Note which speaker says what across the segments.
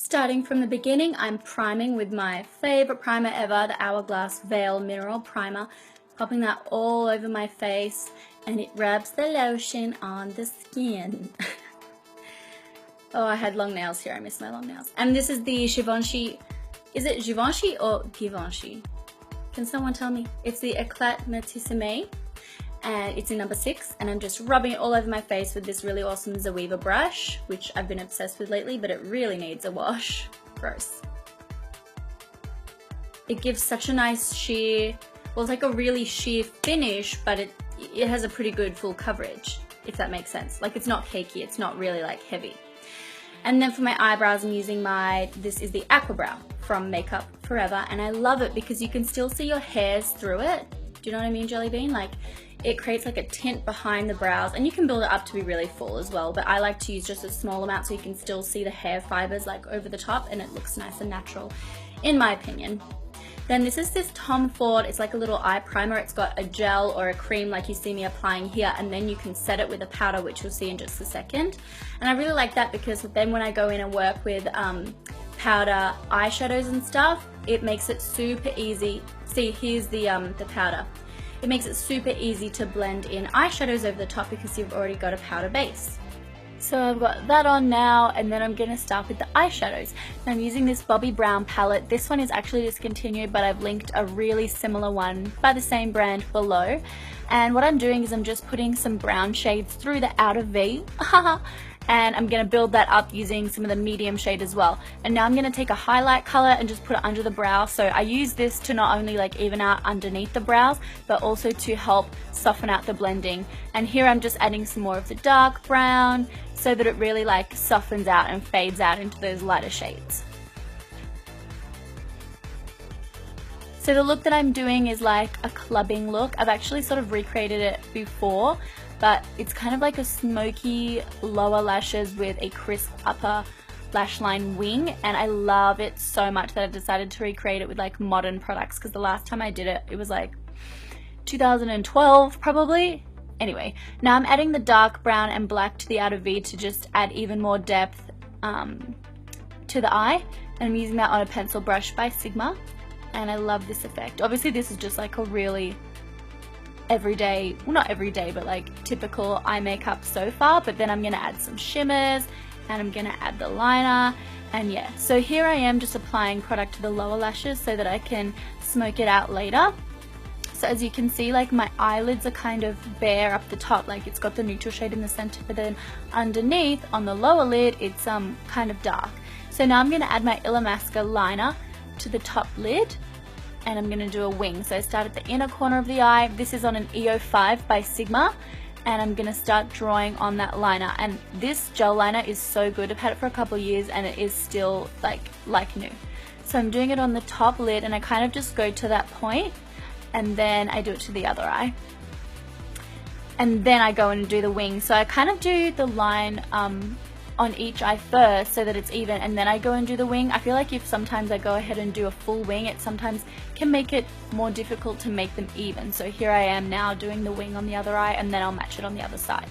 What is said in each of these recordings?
Speaker 1: Starting from the beginning, I'm priming with my favorite primer ever, the Hourglass Veil Mineral Primer, popping that all over my face, and it rubs the lotion on the skin. Oh, I had long nails here. I miss my long nails. And this is the Givenchy. Is it Givenchy or Givenchy? Can someone tell me? It's the Eclat Natissime, and it's in number 6, and I'm just rubbing it all over my face with this really awesome Zoeva brush, which I've been obsessed with lately, but it really needs a wash. Gross. It gives such a nice sheer, well, it's like a really sheer finish, but it has a pretty good full coverage, if that makes sense. Like, it's not cakey, it's not really like heavy. And then for my eyebrows, I'm using this is the Aqua Brow from Makeup Forever, and I love it because you can still see your hairs through it. Do you know what I mean, Jelly Bean? Like, it creates like a tint behind the brows, and you can build it up to be really full as well, but I like to use just a small amount so you can still see the hair fibers like over the top, and it looks nice and natural, in my opinion. Then this is this Tom Ford, it's like a little eye primer. It's got a gel or a cream like you see me applying here, and then you can set it with a powder, which you'll see in just a second. And I really like that because then when I go in and work with powder eyeshadows and stuff, it makes it super easy. See, here's the powder. It makes it super easy to blend in eyeshadows over the top because you've already got a powder base. So I've got that on now, and then I'm going to start with the eyeshadows. I'm using this Bobbi Brown palette. This one is actually discontinued, but I've linked a really similar one by the same brand below. And what I'm doing is I'm just putting some brown shades through the outer V. And I'm going to build that up using some of the medium shade as well. And now I'm going to take a highlight color and just put it under the brow. So I use this to not only like even out underneath the brows, but also to help soften out the blending. And here I'm just adding some more of the dark brown so that it really like softens out and fades out into those lighter shades. So the look that I'm doing is like a clubbing look. I've actually sort of recreated it before, but it's kind of like a smoky lower lashes with a crisp upper lash line wing, and I love it so much that I decided to recreate it with like modern products, because the last time I did it, it was like 2012 probably. Anyway, now I'm adding the dark brown and black to the outer V to just add even more depth to the eye, and I'm using that on a pencil brush by Sigma, and I love this effect. Obviously this is just like a really everyday, well not everyday, but like typical eye makeup so far, but then I'm going to add some shimmers and I'm going to add the liner, and yeah, so here I am just applying product to the lower lashes so that I can smoke it out later. So as you can see, like my eyelids are kind of bare up the top, like it's got the neutral shade in the center, but then underneath on the lower lid it's kind of dark. So now I'm going to add my Illamasqua liner to the top lid, and I'm going to do a wing. So I start at the inner corner of the eye. This is on an EO5 by Sigma, and I'm going to start drawing on that liner. And this gel liner is so good. I've had it for a couple of years and it is still like new. So I'm doing it on the top lid, and I kind of just go to that point, and then I do it to the other eye. And then I go in and do the wing. So I kind of do the line on each eye first so that it's even, and then I go and do the wing. I feel like if sometimes I go ahead and do a full wing, it sometimes can make it more difficult to make them even. So here I am now doing the wing on the other eye, and then I'll match it on the other side.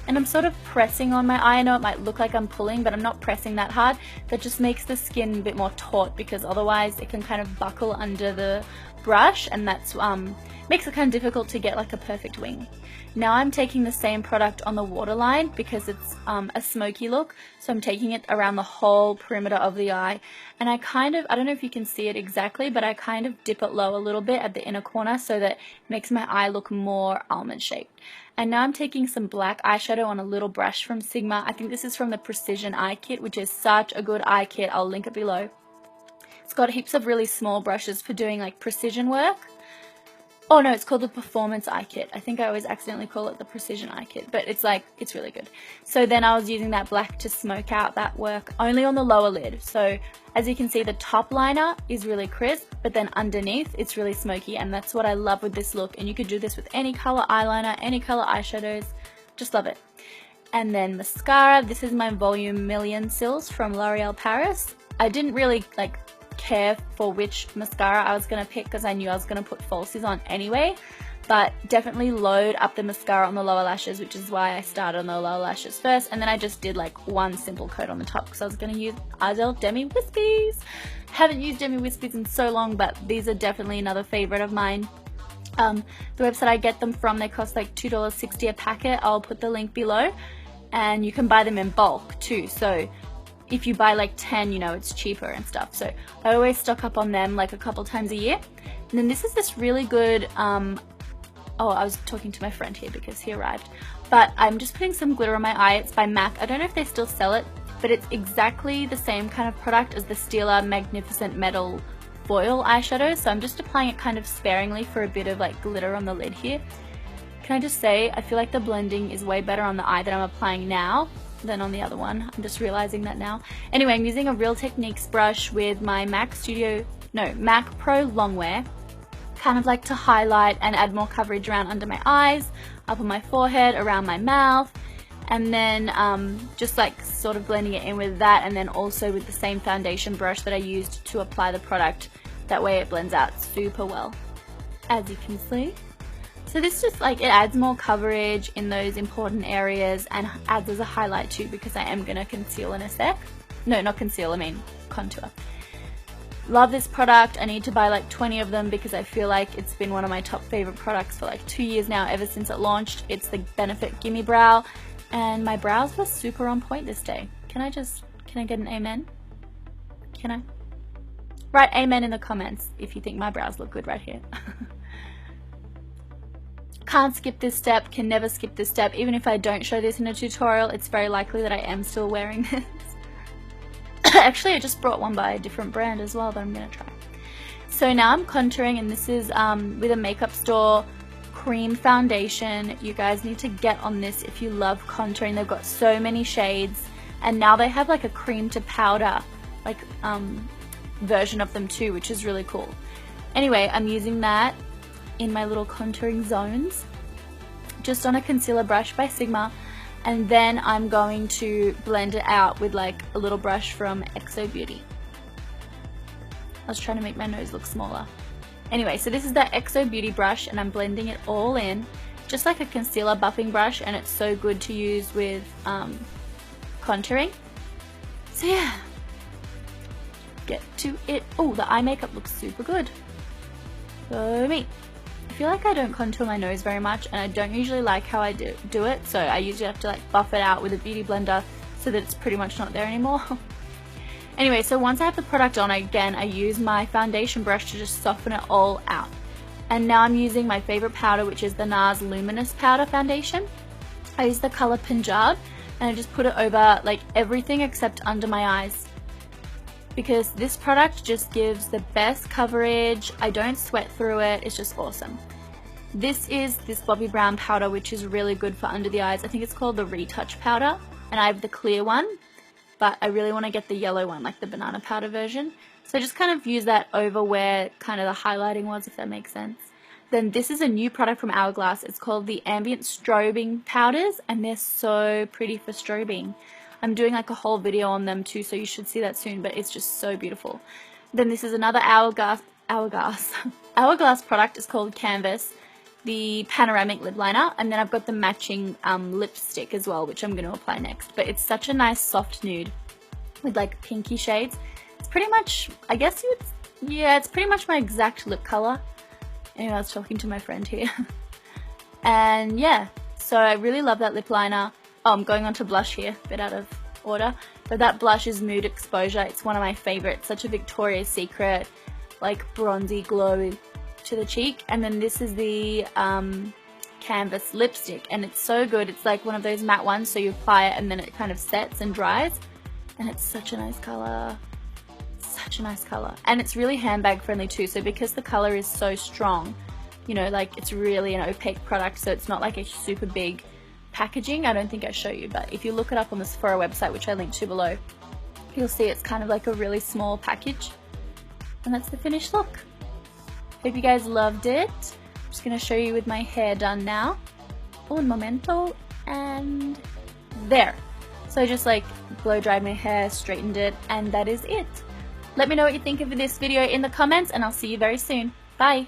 Speaker 1: And I'm sort of pressing on my eye. I know it might look like I'm pulling, but I'm not pressing that hard. That just makes the skin a bit more taut, because otherwise it can kind of buckle under the brush, and that's makes it kind of difficult to get like a perfect wing. Now I'm taking the same product on the waterline because it's a smoky look, so I'm taking it around the whole perimeter of the eye, and I don't know if you can see it exactly, but I kind of dip it low a little bit at the inner corner so that it makes my eye look more almond shaped. And now I'm taking some black eyeshadow on a little brush from Sigma. I think this is from the Precision Eye Kit, which is such a good eye kit. I'll link it below. It's got heaps of really small brushes for doing like precision work. Oh no, it's called the Performance Eye Kit. I think I always accidentally call it the Precision Eye Kit, but it's really good. So then I was using that black to smoke out that work only on the lower lid. So as you can see, the top liner is really crisp, but then underneath it's really smoky, and that's what I love with this look. And you could do this with any color eyeliner, any color eyeshadows, just love it. And then mascara, this is my Volume Million Cils from L'Oreal Paris. I didn't really care for which mascara I was going to pick because I knew I was going to put falsies on anyway, but definitely load up the mascara on the lower lashes, which is why I started on the lower lashes first, and then I just did like one simple coat on the top because I was going to use Ardell Demi Wispies. Haven't used Demi Wispies in so long, but these are definitely another favorite of mine. The website I get them from, they cost like $2.60 a packet. I'll put the link below, and you can buy them in bulk too, so if you buy like 10, you know, it's cheaper and stuff. So I always stock up on them like a couple times a year. And then this is this really good, oh, I was talking to my friend here because he arrived, but I'm just putting some glitter on my eye. It's by MAC. I don't know if they still sell it, but it's exactly the same kind of product as the Stila Magnificent Metal Foil eyeshadow. So I'm just applying it kind of sparingly for a bit of like glitter on the lid here. Can I just say, I feel like the blending is way better on the eye that I'm applying now than on the other one. I'm just realizing that now. Anyway, I'm using a Real Techniques brush with my MAC Pro Longwear, kind of like to highlight and add more coverage around under my eyes, up on my forehead, around my mouth, and then just like sort of blending it in with that, and then also with the same foundation brush that I used to apply the product. That way it blends out super well, as you can see. So this just like, it adds more coverage in those important areas and adds as a highlight too, because I am going to conceal in a sec. No, not conceal, I mean contour. Love this product. I need to buy like 20 of them because I feel like it's been one of my top favorite products for like 2 years now, ever since it launched. It's the Benefit Gimme Brow, and my brows were super on point this day. Can I get an amen? Can I? Write amen in the comments if you think my brows look good right here. Can't skip this step, can never skip this step. Even if I don't show this in a tutorial, it's very likely that I am still wearing this. Actually, I just brought one by a different brand as well that I'm going to try. So now I'm contouring, and this is with a makeup store cream foundation. You guys need to get on this if you love contouring. They've got so many shades, and now they have like a cream to powder like version of them too, which is really cool. Anyway, I'm using that in my little contouring zones, just on a concealer brush by Sigma, and then I'm going to blend it out with like a little brush from Exo Beauty. I was trying to make my nose look smaller. Anyway, so this is the Exo Beauty brush, and I'm blending it all in, just like a concealer buffing brush, and it's so good to use with contouring. So yeah, get to it. Oh, the eye makeup looks super good. So me. I feel like I don't contour my nose very much, and I don't usually like how I do it, so I usually have to like buff it out with a beauty blender so that it's pretty much not there anymore. Anyway, so once I have the product on, again, I use my foundation brush to just soften it all out. And now I'm using my favorite powder, which is the NARS Luminous Powder Foundation. I use the color Punjab, and I just put it over like everything except under my eyes, because this product just gives the best coverage. I don't sweat through it. It's just awesome. This is this Bobbi Brown powder, which is really good for under the eyes. I think it's called the Retouch powder, and I have the clear one, but I really want to get the yellow one, like the banana powder version. So I just kind of use that over where kind of the highlighting was, if that makes sense. Then this is a new product from Hourglass. It's called the Ambient Strobing Powders, and they're so pretty for strobing. I'm doing like a whole video on them too, so you should see that soon, but it's just so beautiful. Then this is another Hourglass product. It's called Canvas, the panoramic lip liner, and then I've got the matching lipstick as well, which I'm going to apply next. But it's such a nice soft nude with like pinky shades. It's pretty much, I guess it's pretty much my exact lip color. Anyway, I was talking to my friend here. And yeah, so I really love that lip liner. Oh, I'm going on to blush here, a bit out of order. But that blush is Mood Exposure. It's one of my favorites. Such a Victoria's Secret, like bronzy glow to the cheek. And then this is the Canvas lipstick, and it's so good. It's like one of those matte ones, so you apply it and then it kind of sets and dries. And it's such a nice color. Such a nice color. And it's really handbag friendly too. So because the color is so strong, you know, like it's really an opaque product, so it's not like a super big packaging. I don't think I show you, but if you look it up on the Sephora website, which I linked to below, you'll see it's kind of like a really small package. And that's the finished look. Hope you guys loved it. I'm just going to show you with my hair done now. Un momento. And there. So I just like blow dried my hair, straightened it, and that is it. Let me know what you think of this video in the comments, and I'll see you very soon. Bye!